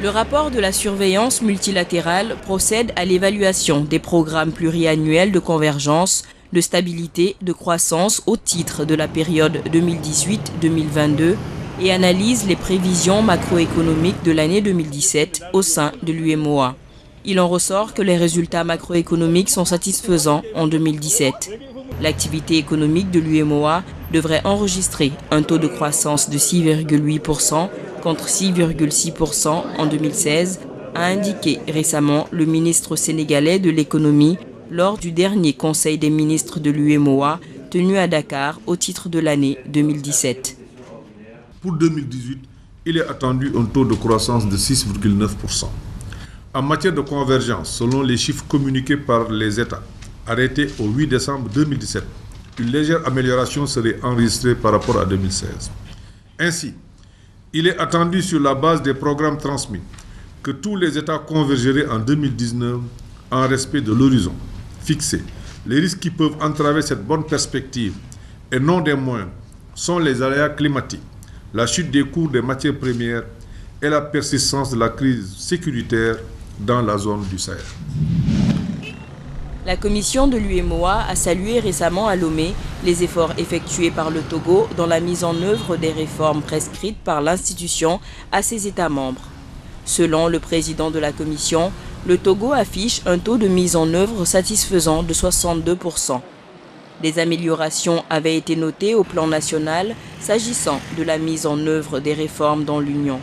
Le rapport de la surveillance multilatérale procède à l'évaluation des programmes pluriannuels de convergence, de stabilité, de croissance au titre de la période 2018-2022 et analyse les prévisions macroéconomiques de l'année 2017 au sein de l'UEMOA. Il en ressort que les résultats macroéconomiques sont satisfaisants en 2017. L'activité économique de l'UEMOA devrait enregistrer un taux de croissance de 6,8% contre 6,6% en 2016, a indiqué récemment le ministre sénégalais de l'économie lors du dernier Conseil des ministres de l'UEMOA tenu à Dakar au titre de l'année 2017. Pour 2018, il est attendu un taux de croissance de 6,9%. En matière de convergence, selon les chiffres communiqués par les États, arrêtés au 8 décembre 2017, une légère amélioration serait enregistrée par rapport à 2016. Ainsi, il est attendu sur la base des programmes transmis que tous les États convergeraient en 2019 en respect de l'horizon fixé. Les risques qui peuvent entraver cette bonne perspective, et non des moindres, sont les aléas climatiques, la chute des cours des matières premières et la persistance de la crise sécuritaire dans la zone du Sahel. La commission de l'UEMOA a salué récemment à Lomé les efforts effectués par le Togo dans la mise en œuvre des réformes prescrites par l'institution à ses États membres. Selon le président de la commission, le Togo affiche un taux de mise en œuvre satisfaisant de 62%. Des améliorations avaient été notées au plan national s'agissant de la mise en œuvre des réformes dans l'Union.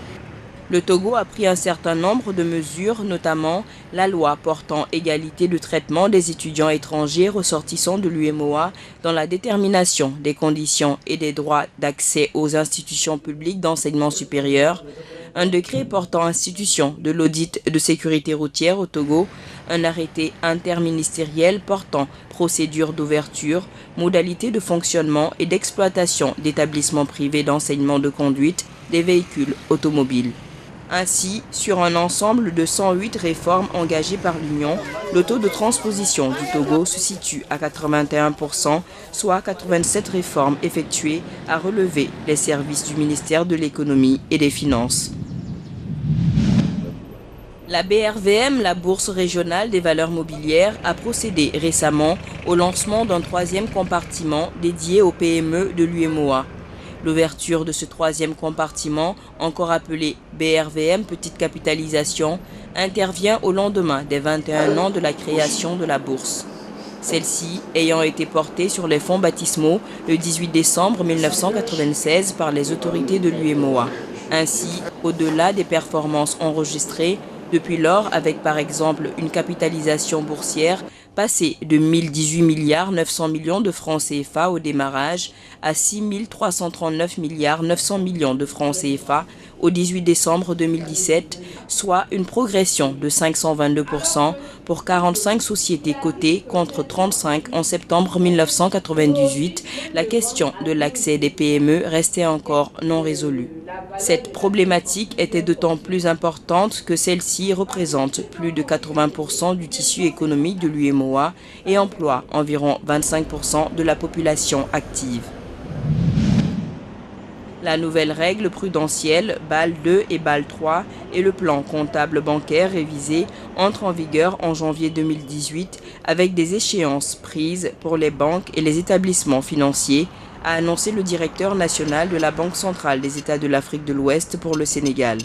Le Togo a pris un certain nombre de mesures, notamment la loi portant égalité de traitement des étudiants étrangers ressortissants de l'UEMOA dans la détermination des conditions et des droits d'accès aux institutions publiques d'enseignement supérieur, un décret portant institution de l'audit de sécurité routière au Togo, un arrêté interministériel portant procédure d'ouverture, modalités de fonctionnement et d'exploitation d'établissements privés d'enseignement de conduite des véhicules automobiles. Ainsi, sur un ensemble de 108 réformes engagées par l'Union, le taux de transposition du Togo se situe à 81%, soit 87 réformes effectuées, a relevé les services du ministère de l'économie et des finances. La BRVM, la Bourse régionale des valeurs mobilières, a procédé récemment au lancement d'un troisième compartiment dédié aux PME de l'UEMOA. L'ouverture de ce troisième compartiment, encore appelé BRVM Petite Capitalisation, intervient au lendemain des 21 ans de la création de la bourse. Celle-ci ayant été portée sur les fonds baptismaux le 18 décembre 1996 par les autorités de l'UEMOA. Ainsi, au-delà des performances enregistrées, depuis lors avec par exemple une capitalisation boursière passée de 1018 milliards 900 millions de francs CFA au démarrage à 6339 milliards 900 millions de francs CFA au 18 décembre 2017, soit une progression de 522% pour 45 sociétés cotées contre 35 en septembre 1998, la question de l'accès des PME restait encore non résolue. Cette problématique était d'autant plus importante que celle-ci représente plus de 80% du tissu économique de l'UEMOA et emploie environ 25% de la population active. La nouvelle règle prudentielle BAL 2 et BAL 3 et le plan comptable bancaire révisé entrent en vigueur en janvier 2018 avec des échéances prises pour les banques et les établissements financiers, a annoncé le directeur national de la Banque centrale des États de l'Afrique de l'Ouest pour le Sénégal.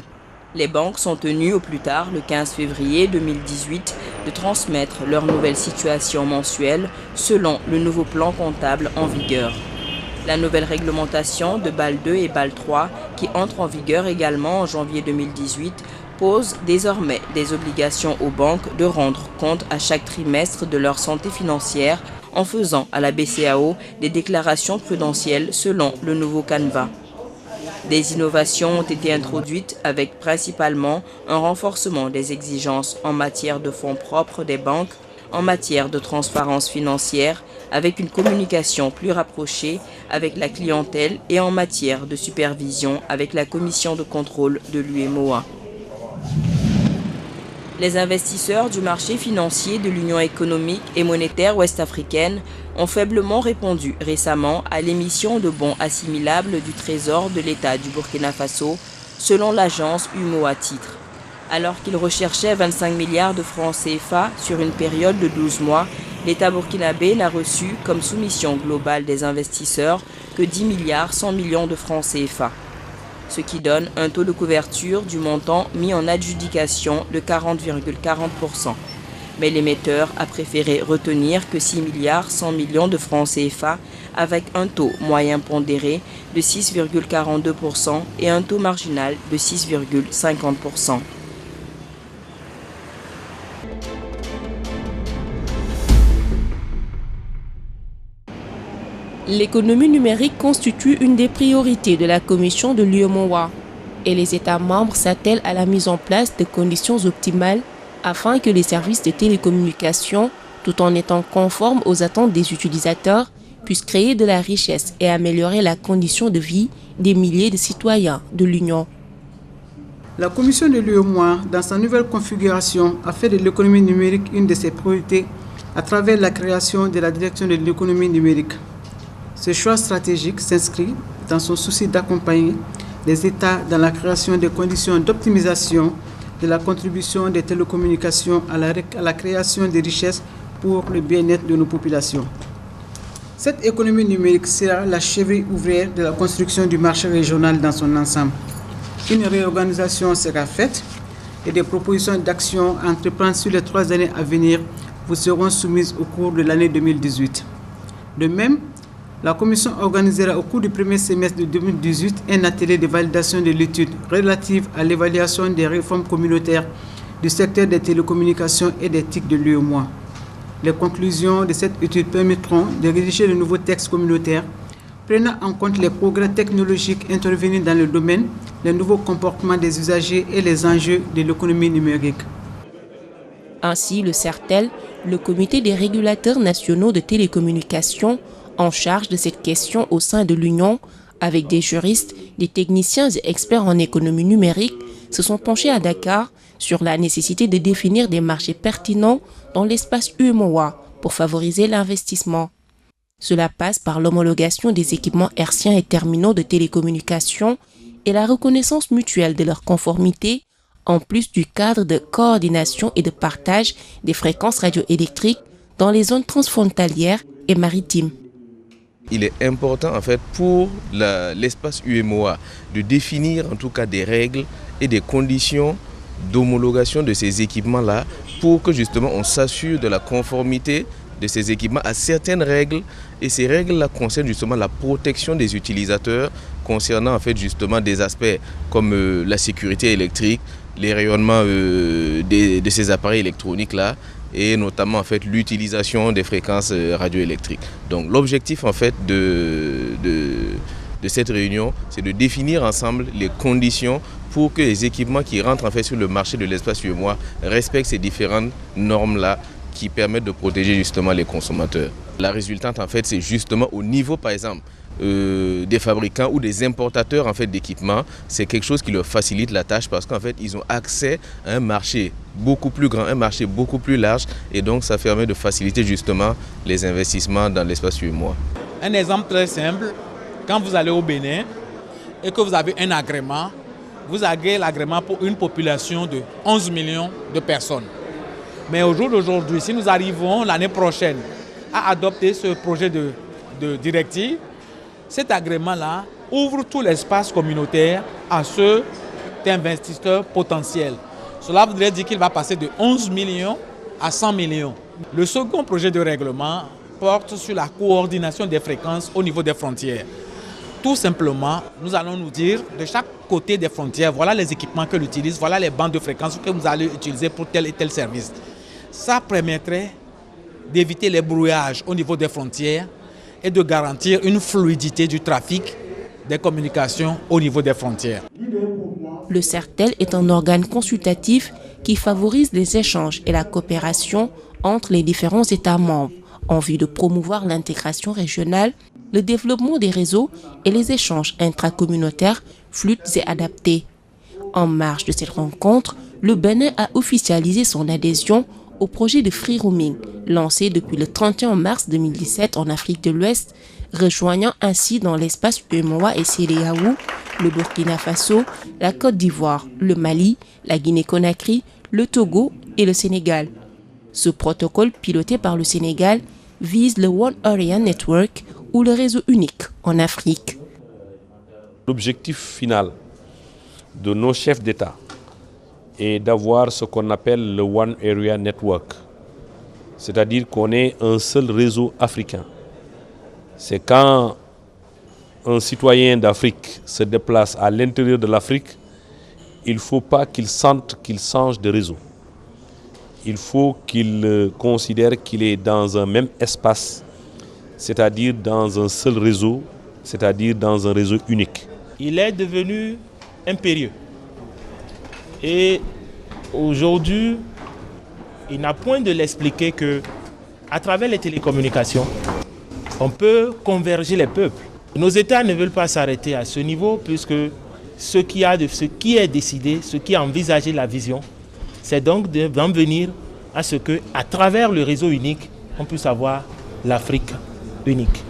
Les banques sont tenues au plus tard le 15 février 2018 de transmettre leur nouvelle situation mensuelle selon le nouveau plan comptable en vigueur. La nouvelle réglementation de BAL 2 et BAL 3, qui entre en vigueur également en janvier 2018, pose désormais des obligations aux banques de rendre compte à chaque trimestre de leur santé financière en faisant à la BCEAO des déclarations prudentielles selon le nouveau canevas. Des innovations ont été introduites avec principalement un renforcement des exigences en matière de fonds propres des banques, en matière de transparence financière, avec une communication plus rapprochée avec la clientèle et en matière de supervision avec la commission de contrôle de l'UEMOA. Les investisseurs du marché financier de l'Union économique et monétaire ouest-africaine ont faiblement répondu récemment à l'émission de bons assimilables du Trésor de l'État du Burkina Faso, selon l'agence UMOA Titres. Alors qu'il recherchait 25 milliards de francs CFA sur une période de 12 mois, l'État burkinabé n'a reçu comme soumission globale des investisseurs que 10 milliards 100 millions de francs CFA, ce qui donne un taux de couverture du montant mis en adjudication de 40,40%. Mais l'émetteur a préféré retenir que 6 milliards 100 millions de francs CFA avec un taux moyen pondéré de 6,42% et un taux marginal de 6,50%. L'économie numérique constitue une des priorités de la Commission de l'UEMOA et les États membres s'attellent à la mise en place de conditions optimales afin que les services de télécommunications, tout en étant conformes aux attentes des utilisateurs, puissent créer de la richesse et améliorer la condition de vie des milliers de citoyens de l'Union. La Commission de l'UEMOA, dans sa nouvelle configuration, a fait de l'économie numérique une de ses priorités à travers la création de la direction de l'économie numérique. Ce choix stratégique s'inscrit dans son souci d'accompagner les États dans la création des conditions d'optimisation de la contribution des télécommunications à la création de richesses pour le bien-être de nos populations. Cette économie numérique sera la cheville ouvrière de la construction du marché régional dans son ensemble. Une réorganisation sera faite et des propositions d'action à entreprendre sur les 3 années à venir vous seront soumises au cours de l'année 2018. De même, la Commission organisera au cours du premier semestre de 2018 un atelier de validation de l'étude relative à l'évaluation des réformes communautaires du secteur des télécommunications et des TIC de l'UEMOA. Les conclusions de cette étude permettront de rédiger de nouveaux textes communautaires prenant en compte les progrès technologiques intervenus dans le domaine, les nouveaux comportements des usagers et les enjeux de l'économie numérique. Ainsi, le CERTEL, le Comité des régulateurs nationaux de télécommunications, en charge de cette question au sein de l'Union, avec des juristes, des techniciens et experts en économie numérique, se sont penchés à Dakar sur la nécessité de définir des marchés pertinents dans l'espace UEMOA pour favoriser l'investissement. Cela passe par l'homologation des équipements hertziens et terminaux de télécommunications et la reconnaissance mutuelle de leur conformité, en plus du cadre de coordination et de partage des fréquences radioélectriques dans les zones transfrontalières et maritimes. Il est important en fait pour l'espace UEMOA de définir en tout cas des règles et des conditions d'homologation de ces équipements-là pour que justement on s'assure de la conformité de ces équipements à certaines règles, et ces règles-là concernent justement la protection des utilisateurs concernant en fait justement des aspects comme la sécurité électrique, les rayonnements de ces appareils électroniques-là, et notamment en fait l'utilisation des fréquences radioélectriques. Donc l'objectif en fait de cette réunion, c'est de définir ensemble les conditions pour que les équipements qui rentrent en fait sur le marché de l'espace UEMOA respectent ces différentes normes-là qui permettent de protéger justement les consommateurs. La résultante en fait c'est justement au niveau par exemple des fabricants ou des importateurs en fait d'équipements, c'est quelque chose qui leur facilite la tâche parce qu'en fait ils ont accès à un marché beaucoup plus grand, un marché beaucoup plus large, et donc ça permet de faciliter justement les investissements dans l'espace UEMOA. Un exemple très simple, quand vous allez au Bénin et que vous avez un agrément, vous avez l'agrément pour une population de 11 millions de personnes. Mais au jour d'aujourd'hui, si nous arrivons l'année prochaine à adopter ce projet de directive, cet agrément-là ouvre tout l'espace communautaire à ceux investisseurs potentiels. Cela voudrait dire qu'il va passer de 11 millions à 100 millions. Le second projet de règlement porte sur la coordination des fréquences au niveau des frontières. Tout simplement, nous allons nous dire de chaque côté des frontières, voilà les équipements que l'on utilise, voilà les bandes de fréquences que vous allez utiliser pour tel et tel service. Ça permettrait d'éviter les brouillages au niveau des frontières et de garantir une fluidité du trafic des communications au niveau des frontières. Le CERTEL est un organe consultatif qui favorise les échanges et la coopération entre les différents États membres en vue de promouvoir l'intégration régionale, le développement des réseaux et les échanges intracommunautaires fluides et adaptés. En marge de cette rencontre, le Bénin a officialisé son adhésion au projet de free roaming lancé depuis le 31 mars 2017 en Afrique de l'Ouest, rejoignant ainsi dans l'espace UEMOA et CEDEAO le Burkina Faso, la Côte d'Ivoire, le Mali, la Guinée-Conakry, le Togo et le Sénégal. Ce protocole, piloté par le Sénégal, vise le One Area Network ou le réseau unique en Afrique. L'objectif final de nos chefs d'État est d'avoir ce qu'on appelle le One Area Network, c'est-à-dire qu'on ait un seul réseau africain. C'est quand un citoyen d'Afrique se déplace à l'intérieur de l'Afrique, il ne faut pas qu'il sente qu'il change de réseau. Il faut qu'il considère qu'il est dans un même espace, c'est-à-dire dans un seul réseau, c'est-à-dire dans un réseau unique. Il est devenu impérieux. Et aujourd'hui, il n'a point de l'expliquer qu'à travers les télécommunications, on peut converger les peuples. Nos États ne veulent pas s'arrêter à ce niveau puisque ce qui est décidé, ce qui a envisagé la vision, c'est donc d'en venir à ce qu'à travers le réseau unique, on puisse avoir l'Afrique unique.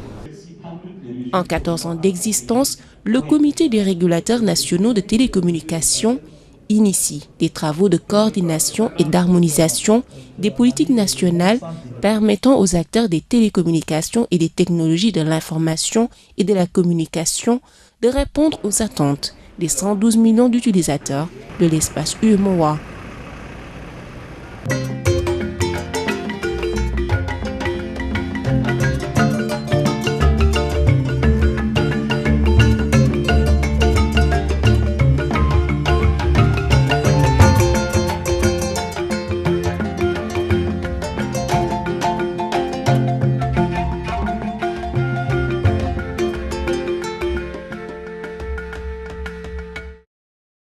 En 14 ans d'existence, le Comité des régulateurs nationaux de télécommunications initie des travaux de coordination et d'harmonisation des politiques nationales permettant aux acteurs des télécommunications et des technologies de l'information et de la communication de répondre aux attentes des 112 millions d'utilisateurs de l'espace UEMOA.